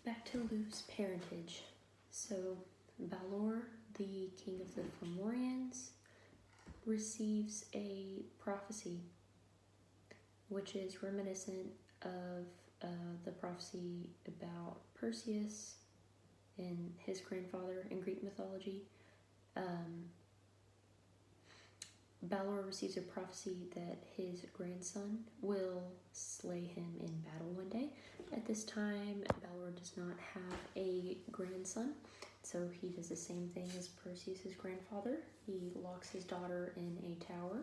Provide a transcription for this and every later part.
back to Lu's parentage. So, Balor, the king of the Fomorians, receives a prophecy, which is reminiscent of the prophecy about Perseus and his grandfather in Greek mythology. Balor receives a prophecy that his grandson will slay him in battle one day. At this time, Balor does not have a grandson, so he does the same thing as Perseus' grandfather. He locks his daughter in a tower,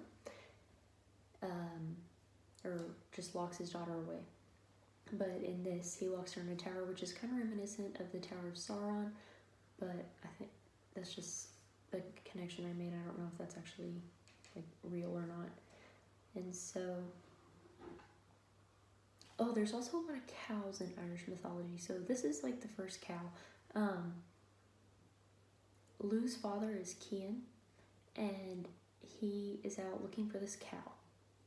or just locks his daughter away. But in this, he locks her in a tower, which is kind of reminiscent of the Tower of Sauron, but I think that's just a connection I made. I don't know if that's actually like real or not. And so, there's also a lot of cows in Irish mythology. So this is like the first cow. Lu's father is Cian, and he is out looking for this cow.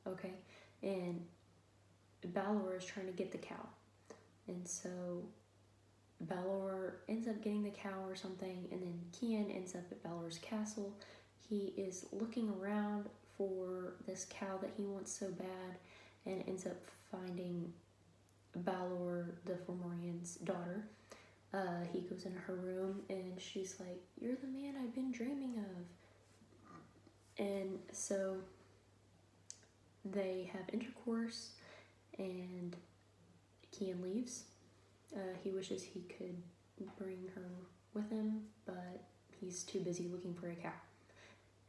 Okay, and Balor is trying to get the cow, and so Balor ends up getting the cow or something, and then Cian ends up at Balor's castle. He is looking around for this cow that he wants so bad, and ends up finding Balor, the Fomorian's daughter. He goes into her room, and she's like, "You're the man I've been dreaming of." And so they have intercourse, and Cian leaves. He wishes he could bring her with him, but he's too busy looking for a cow.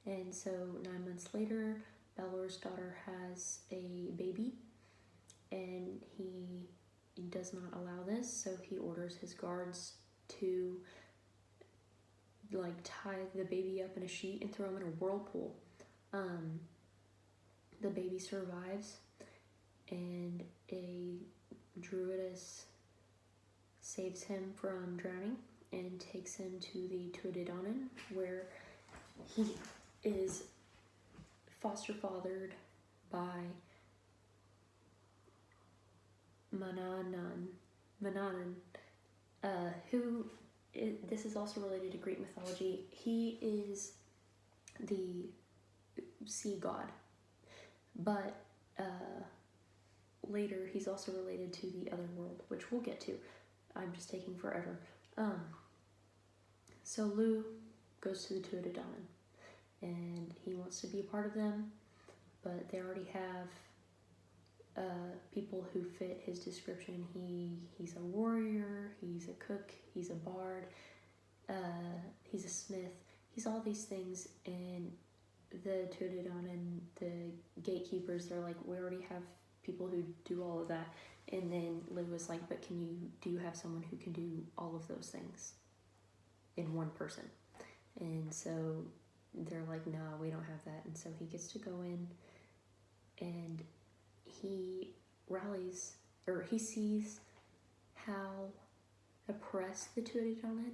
And so 9 months later, Balor's daughter has a baby, and he does not allow this, so he orders his guards to like tie the baby up in a sheet and throw him in a whirlpool. The baby survives, and a druidess saves him from drowning and takes him to the Tuatha, where he is foster fathered by Danann, this is also related to Greek mythology. He is the sea god, but later he's also related to the other world, which we'll get to. I'm just taking forever. So Lu goes to the Tuatha, and he wants to be a part of them, but they already have people who fit his description. He's a warrior, he's a cook, he's a bard, he's a smith, he's all these things, and the Tuatha and the gatekeepers, they're like, we already have people who do all of that. And then Lu was like, but do you have someone who can do all of those things in one person? And so they're like, no, we don't have that. And so he gets to go in, and he he sees how oppressed the Tuatha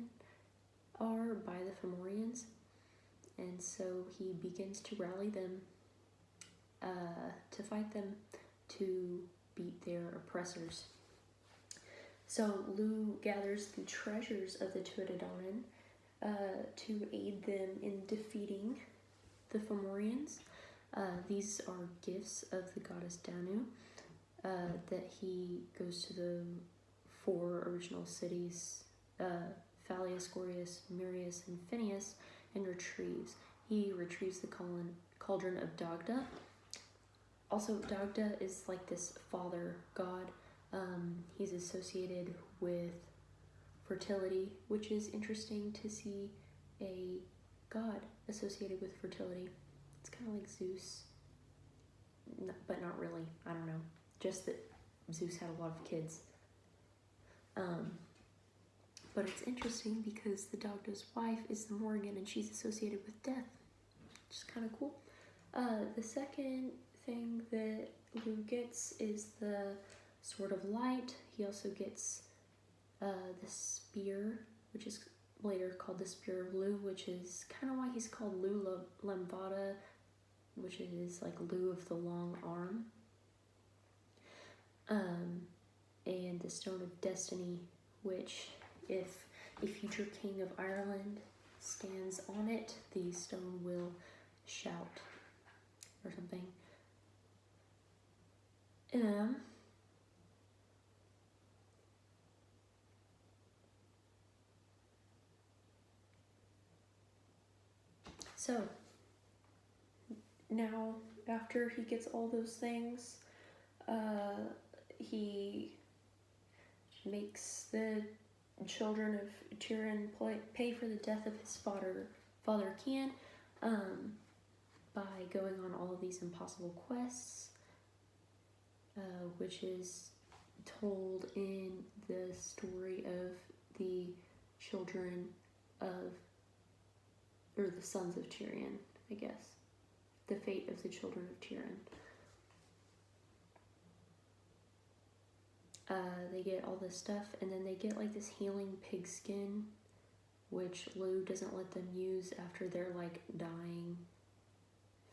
are by the Fomorians, and so he begins to rally them to fight them, to beat their oppressors. So Lu gathers the treasures of the Tuatha to aid them in defeating the Fomorians. These are gifts of the goddess Danann that he goes to the 4 original cities, Phalius, Gorius, Mirius, and Phineas, and retrieves. He retrieves the cauldron of Dagda. Also, Dagda is like this father god. He's associated with fertility, which is interesting to see a god associated with fertility. It's kind of like Zeus, but not really. I don't know. Just that Zeus had a lot of kids. But it's interesting because the Dagda's wife is the Morrigan, and she's associated with death, which is kind of cool. The second thing that Lu gets is the Sword of Light. He also gets the spear, which is later called the Spear of Lu, which is kind of why he's called Lu Lamvada, which is like Lu of the long arm. And the Stone of Destiny, which if a future king of Ireland stands on it, the stone will shout or something. So now, after he gets all those things, he makes the children of Tuired pay for the death of his father Cian, by going on all of these impossible quests, which is told in the story of the children of, or the sons of Tuired, I guess. The fate of the children of Tuired. They get all this stuff, and then they get like this healing pig skin, which Lou doesn't let them use after they're like dying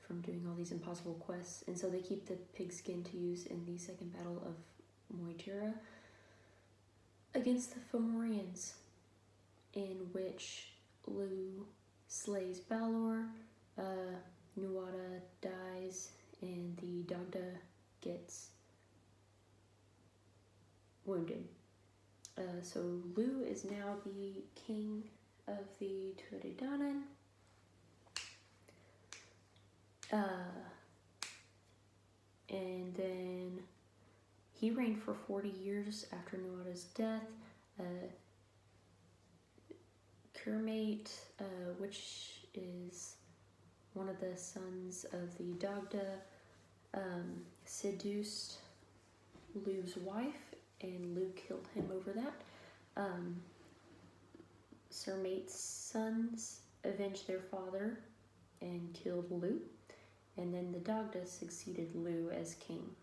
from doing all these impossible quests, and so they keep the pig skin to use in the second battle of Moytura against the Fomorians, in which Lou slays Balor, Tuatha dies, and the Dagda gets wounded. So Lou is now the king of the Tuatha. And then he reigned for 40 years after Nuatta's death. Kermate, which is one of the sons of the Dagda, seduced Lou's wife, and Lou killed him over that. Sir Mate's sons avenged their father and killed Lou, and then the Dagda succeeded Lou as king.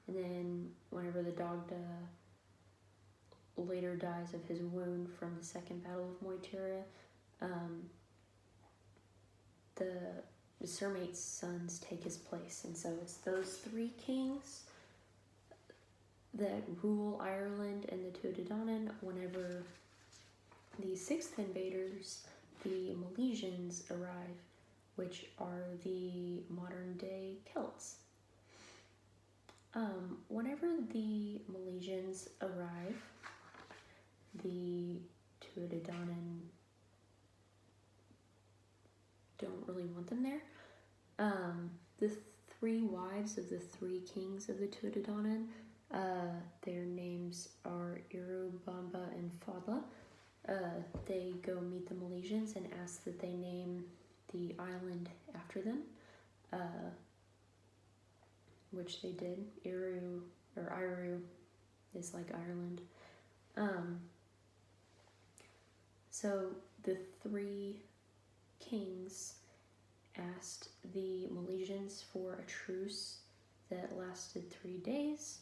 And then whenever the Dagda later dies of his wound from the second battle of Moytura, the Sir Mate's sons take his place. And so it's those three kings that rule Ireland and the Tuatha. Whenever the sixth invaders, the Milesians, arrive, which are the modern day Celts. Whenever the Milesians arrive, the Tuatha don't really want them there. The three wives of the three kings of the Tuatha, their names are Ériu, Bamba, and Fadla. They go meet the Milesians and ask that they name the island after them, which they did. Ériu is like Ireland. So the three kings asked the Milesians for a truce that lasted 3 days,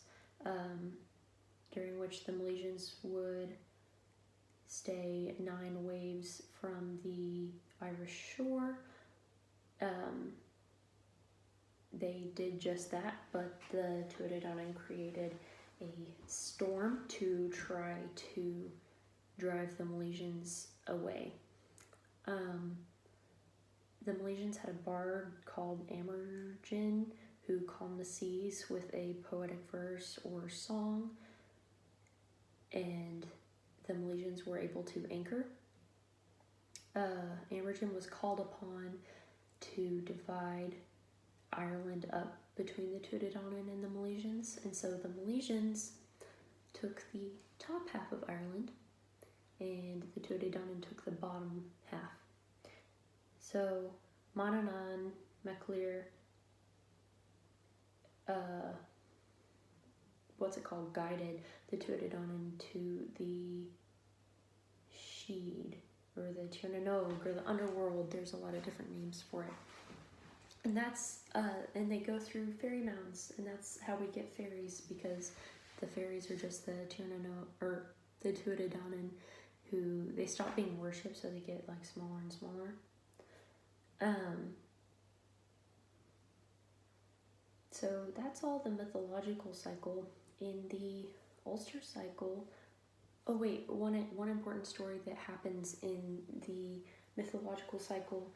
during which the Milesians would stay 9 waves from the Irish shore. They did just that, but the Tuatha created a storm to try to drive the Milesians away. The Milesians had a bard called Amergin who calmed the seas with a poetic verse or song, and the Milesians were able to anchor. Amergin was called upon to divide Ireland up between the Tuatha and the Milesians, and so the Milesians took the top half of Ireland, and the Tuatha took the bottom half. So Danann, Macalister, guided the Tuatha to the Sheed, or the Tirnanog, or the underworld. There's a lot of different names for it. And that's, and they go through fairy mounds, and that's how we get fairies, because the fairies are just the Tirnanog, or the Tuatha who, they stop being worshipped, so they get like smaller and smaller. So that's all the mythological cycle. In the Ulster cycle, Oh wait, one important story that happens in the mythological cycle.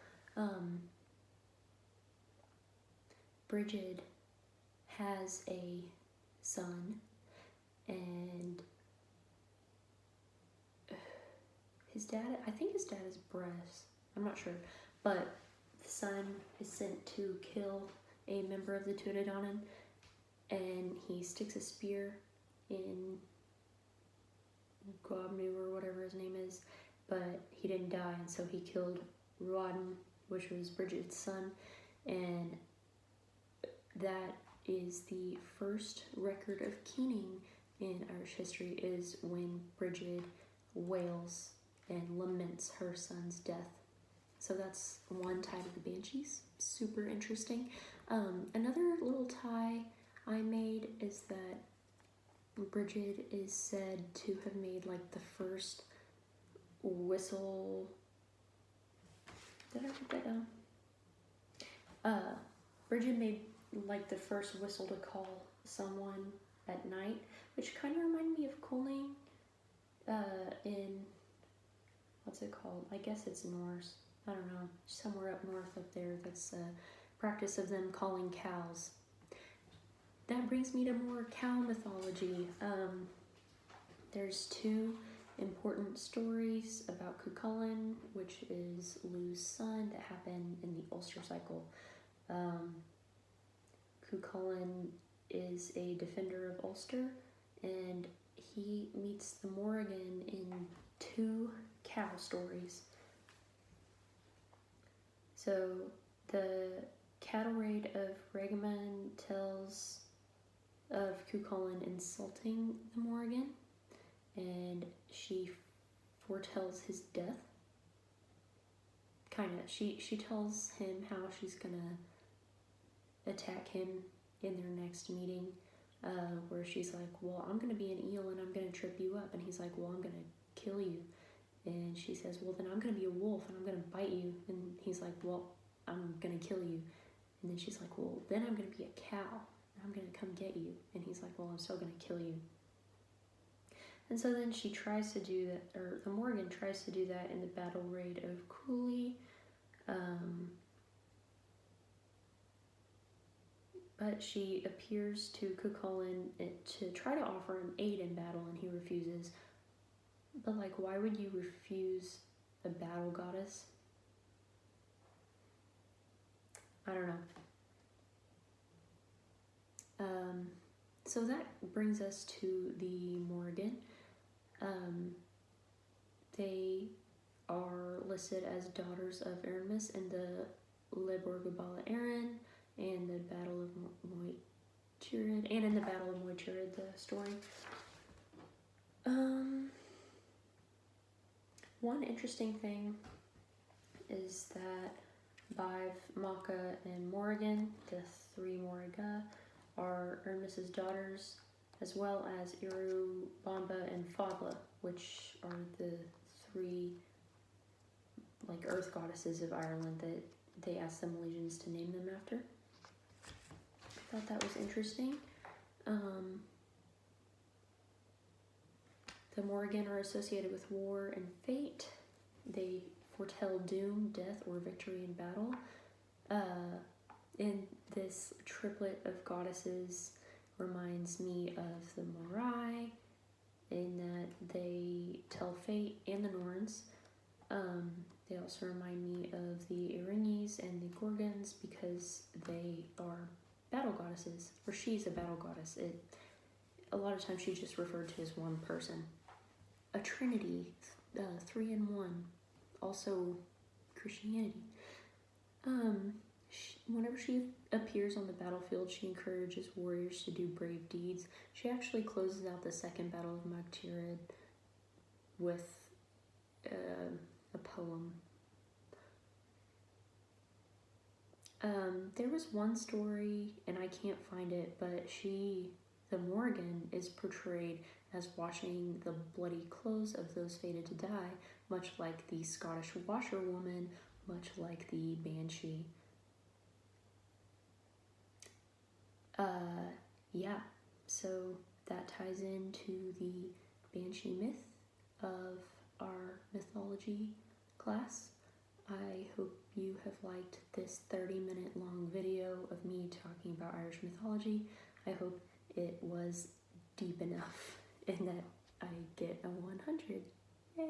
Bridget has a son, and his dad, I think his dad is Bress, I'm not sure, but the son is sent to kill a member of the Tuatha, and he sticks a spear in Gobnu or whatever his name is, but he didn't die, and so he killed Ruadan, which was Bridget's son, and that is the first record of keening in Irish history, is when Bridget wails and laments her son's death. So that's one tie to the Banshees. Super interesting. Another little tie I made is that Bridget is said to have made like the first whistle. Did I write that down? Bridget made like the first whistle to call someone at night, which kind of reminded me of calling in, what's it called? I guess it's Norse. I don't know, somewhere up north up there. That's a practice of them calling cows. That brings me to more cow mythology. There's two important stories about Cuchulainn, which is Lu's son, that happened in the Ulster cycle. Cuchulainn is a defender of Ulster, and he meets the Morrigan in two cow stories. So the cattle raid of Regamon tells of Cuchulainn insulting the Morrigan, and she foretells his death. Kinda. She tells him how she's gonna attack him in their next meeting, where she's like, well, I'm gonna be an eel and I'm gonna trip you up, and he's like, well, I'm gonna kill you. And she says, well, then I'm gonna be a wolf and I'm gonna bite you. And he's like, well, I'm gonna kill you. And then she's like, well, then I'm gonna be a cow and I'm gonna come get you. And he's like, well, I'm still gonna kill you. And so then she tries to do that, or the Morrigan tries to do that in the battle raid of Cooley. But she appears to Cuchulainn to try to offer him aid in battle, and he refuses. But, like, why would you refuse a battle goddess? I don't know. So that brings us to the Morrigan. They are listed as daughters of Érenn in the Lebor Gabála Érenn, and the Battle of Tuired, and in the Battle of Moytura, the story. One interesting thing is that Bive, Macha, and Morrigan, the three Morriga, are Érenn daughters, as well as Ériu, Bamba, and Fadla, which are the three like earth goddesses of Ireland that they asked the Milesians to name them after. I thought that was interesting. The Morrigan are associated with war and fate. They foretell doom, death, or victory in battle. And this triplet of goddesses reminds me of the Morai, in that they tell fate, and the Norns. They also remind me of the Érennes and the Gorgons, because they are battle goddesses, or she's a battle goddess. A lot of times she's just referred to as one person. A trinity, 3 in 1, also Christianity. Whenever she appears on the battlefield, she encourages warriors to do brave deeds. She actually closes out the second battle of Macalister with a poem. There was one story, and I can't find it, but the Morrigan, is portrayed as washing the bloody clothes of those fated to die, much like the Scottish washerwoman, much like the Banshee. Yeah, so that ties into the Banshee myth of our mythology class. I hope you have liked this 30-minute long video of me talking about Irish mythology. I hope it was deep enough and that I get a 100. Yay!